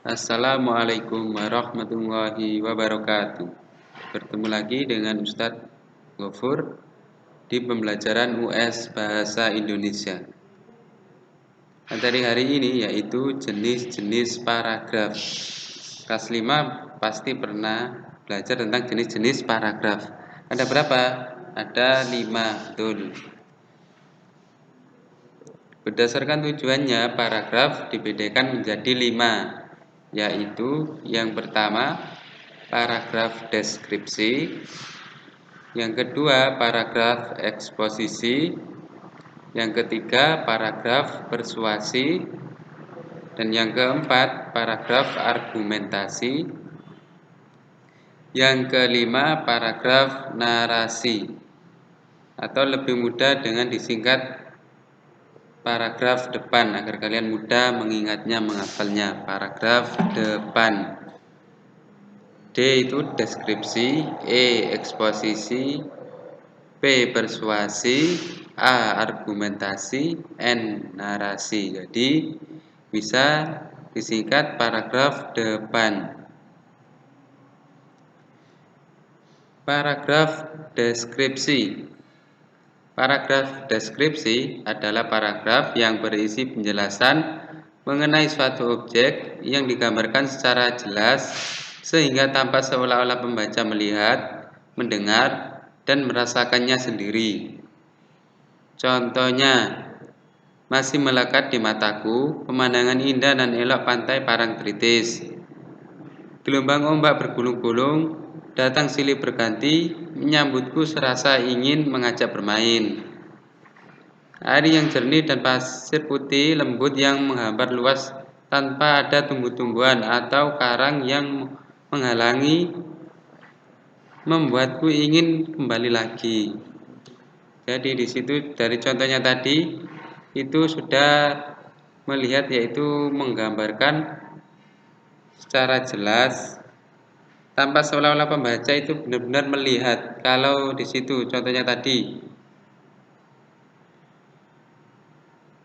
Assalamualaikum warahmatullahi wabarakatuh. Bertemu lagi dengan Ustadz Ghafur di pembelajaran US Bahasa Indonesia. Materi hari ini yaitu jenis-jenis paragraf. Kelas 5 pasti pernah belajar tentang jenis-jenis paragraf. Ada berapa? Ada 5, betul. Berdasarkan tujuannya, paragraf dibedakan menjadi 5, yaitu yang pertama paragraf deskripsi, yang kedua paragraf eksposisi, yang ketiga paragraf persuasi, dan yang keempat paragraf argumentasi, yang kelima paragraf narasi, atau lebih mudah dengan disingkat paragraf depan agar kalian mudah mengingatnya, menghafalnya. Paragraf depan. D itu deskripsi, E eksposisi, P persuasi, A argumentasi, N narasi. Jadi bisa disingkat paragraf depan. Paragraf deskripsi. Paragraf deskripsi adalah paragraf yang berisi penjelasan mengenai suatu objek yang digambarkan secara jelas sehingga tampak seolah-olah pembaca melihat, mendengar, dan merasakannya sendiri. Contohnya, masih melekat di mataku pemandangan indah dan elok pantai Parangtritis. Gelombang ombak bergulung-gulung, datang silih berganti, menyambutku serasa ingin mengajak bermain. Air yang jernih dan pasir putih lembut yang menghambar luas tanpa ada tumbuh-tumbuhan atau karang yang menghalangi membuatku ingin kembali lagi. Jadi di situ dari contohnya tadi itu sudah melihat, yaitu menggambarkan secara jelas tanpa seolah-olah pembaca itu benar-benar melihat. Kalau di situ contohnya tadi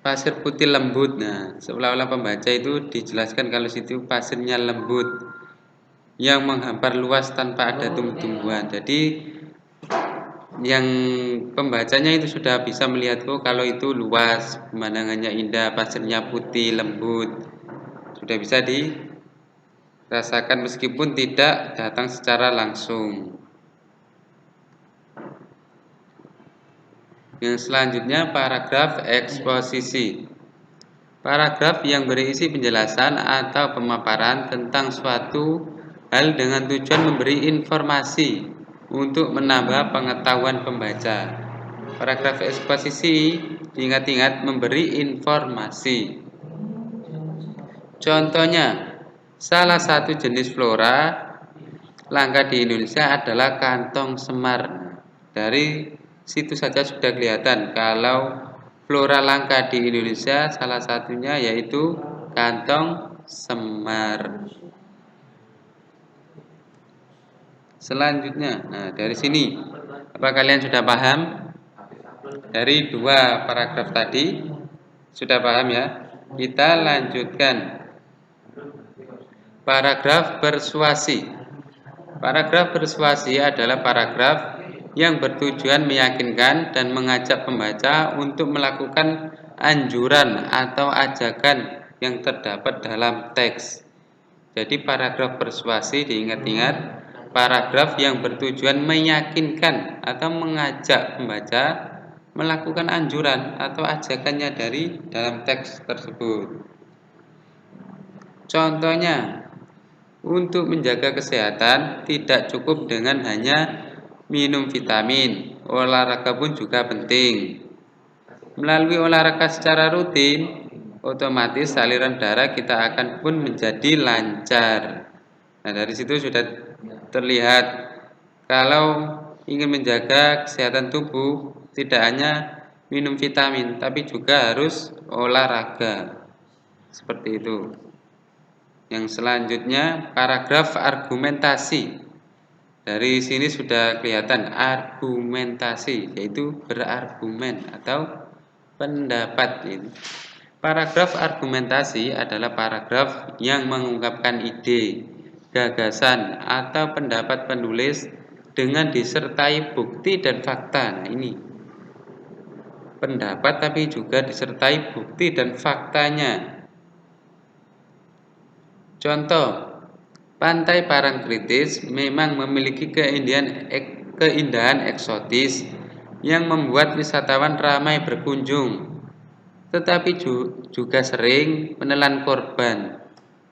pasir putih lembut, nah seolah-olah pembaca itu dijelaskan kalau situ pasirnya lembut yang menghampar luas tanpa ada tumbuh-tumbuhan. Jadi yang pembacanya itu sudah bisa melihat kalau itu luas, pemandangannya indah, pasirnya putih lembut, sudah bisa dirasakan meskipun tidak datang secara langsung. Yang selanjutnya paragraf eksposisi. Paragraf yang berisi penjelasan atau pemaparan tentang suatu hal dengan tujuan memberi informasi untuk menambah pengetahuan pembaca. Paragraf eksposisi diingat-ingat memberi informasi. Contohnya, salah satu jenis flora langka di Indonesia adalah kantong semar. Dari situ saja sudah kelihatan kalau flora langka di Indonesia salah satunya yaitu kantong semar. Selanjutnya, nah dari sini apa kalian sudah paham? Dari dua paragraf tadi sudah paham ya? Kita lanjutkan. Paragraf persuasi. Paragraf persuasi adalah paragraf yang bertujuan meyakinkan dan mengajak pembaca untuk melakukan anjuran atau ajakan yang terdapat dalam teks. Jadi paragraf persuasi diingat-ingat, paragraf yang bertujuan meyakinkan atau mengajak pembaca melakukan anjuran atau ajakannya dari dalam teks tersebut. Contohnya, untuk menjaga kesehatan tidak cukup dengan hanya minum vitamin, olahraga pun juga penting. Melalui olahraga secara rutin, otomatis aliran darah kita akan pun menjadi lancar. Nah, dari situ sudah terlihat kalau ingin menjaga kesehatan tubuh tidak hanya minum vitamin, tapi juga harus olahraga. Seperti itu. Yang selanjutnya paragraf argumentasi. Dari sini sudah kelihatan argumentasi, yaitu berargumen atau pendapat ini. Paragraf argumentasi adalah paragraf yang mengungkapkan ide, gagasan, atau pendapat penulis dengan disertai bukti dan fakta. Nah, ini pendapat tapi juga disertai bukti dan faktanya. Contoh, Pantai Parangtritis memang memiliki keindahan eksotis yang membuat wisatawan ramai berkunjung, tetapi juga sering menelan korban.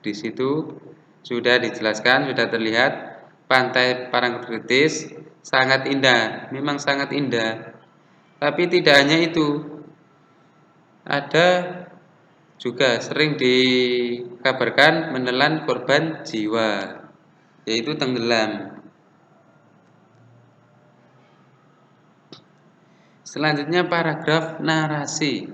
Di situ sudah dijelaskan, sudah terlihat Pantai Parangtritis sangat indah, memang sangat indah. Tapi tidak hanya itu, ada juga sering dikabarkan menelan korban jiwa, yaitu tenggelam. Selanjutnya paragraf narasi.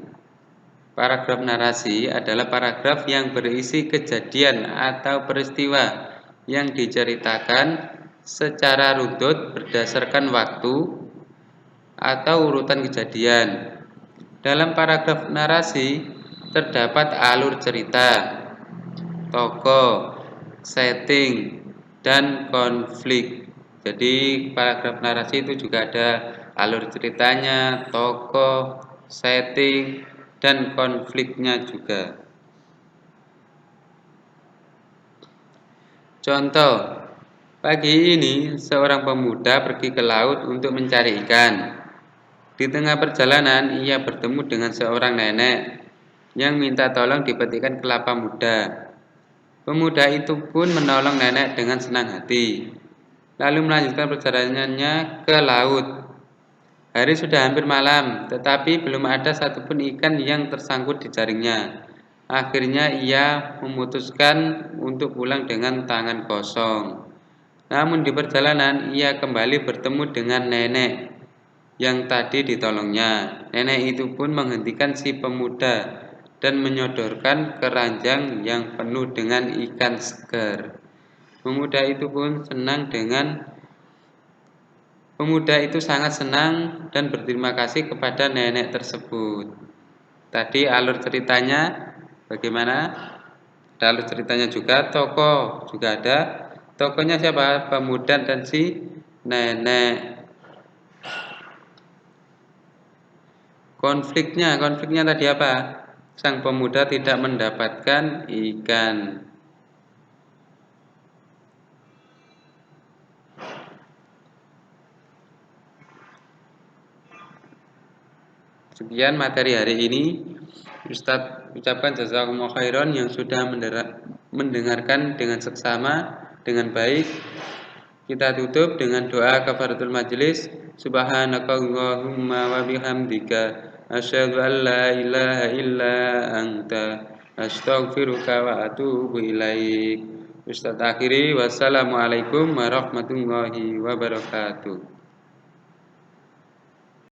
Paragraf narasi adalah paragraf yang berisi kejadian atau peristiwa yang diceritakan secara runtut berdasarkan waktu atau urutan kejadian. Dalam paragraf narasi terdapat alur cerita, tokoh, setting, dan konflik. Jadi paragraf narasi itu juga ada alur ceritanya, tokoh, setting, dan konfliknya juga. Contoh, pagi ini seorang pemuda pergi ke laut untuk mencari ikan. Di tengah perjalanan, ia bertemu dengan seorang nenek yang minta tolong dipetikkan kelapa muda. Pemuda itu pun menolong nenek dengan senang hati, lalu melanjutkan perjalanannya ke laut. Hari sudah hampir malam, tetapi belum ada satupun ikan yang tersangkut di jaringnya. Akhirnya ia memutuskan untuk pulang dengan tangan kosong. Namun di perjalanan ia kembali bertemu dengan nenek yang tadi ditolongnya. Nenek itu pun menghentikan si pemuda dan menyodorkan keranjang yang penuh dengan ikan segar. Pemuda itu sangat senang dan berterima kasih kepada nenek tersebut. Tadi alur ceritanya bagaimana? Ada alur ceritanya juga, tokoh juga ada. Tokohnya siapa? Pemuda dan si nenek. Konfliknya tadi apa? Sang pemuda tidak mendapatkan ikan. Sekian materi hari ini. Ustadz ucapkan jazakumullah khairan yang sudah mendengarkan dengan seksama, dengan baik. Kita tutup dengan doa kafaratul majelis. Subhanakallahumma wa bihamdika asyhadu an la ilaha illa anta astaghfiruka wa atubu ilaik. Ustadz akhiri, wassalamualaikum warahmatullahi wabarakatuh.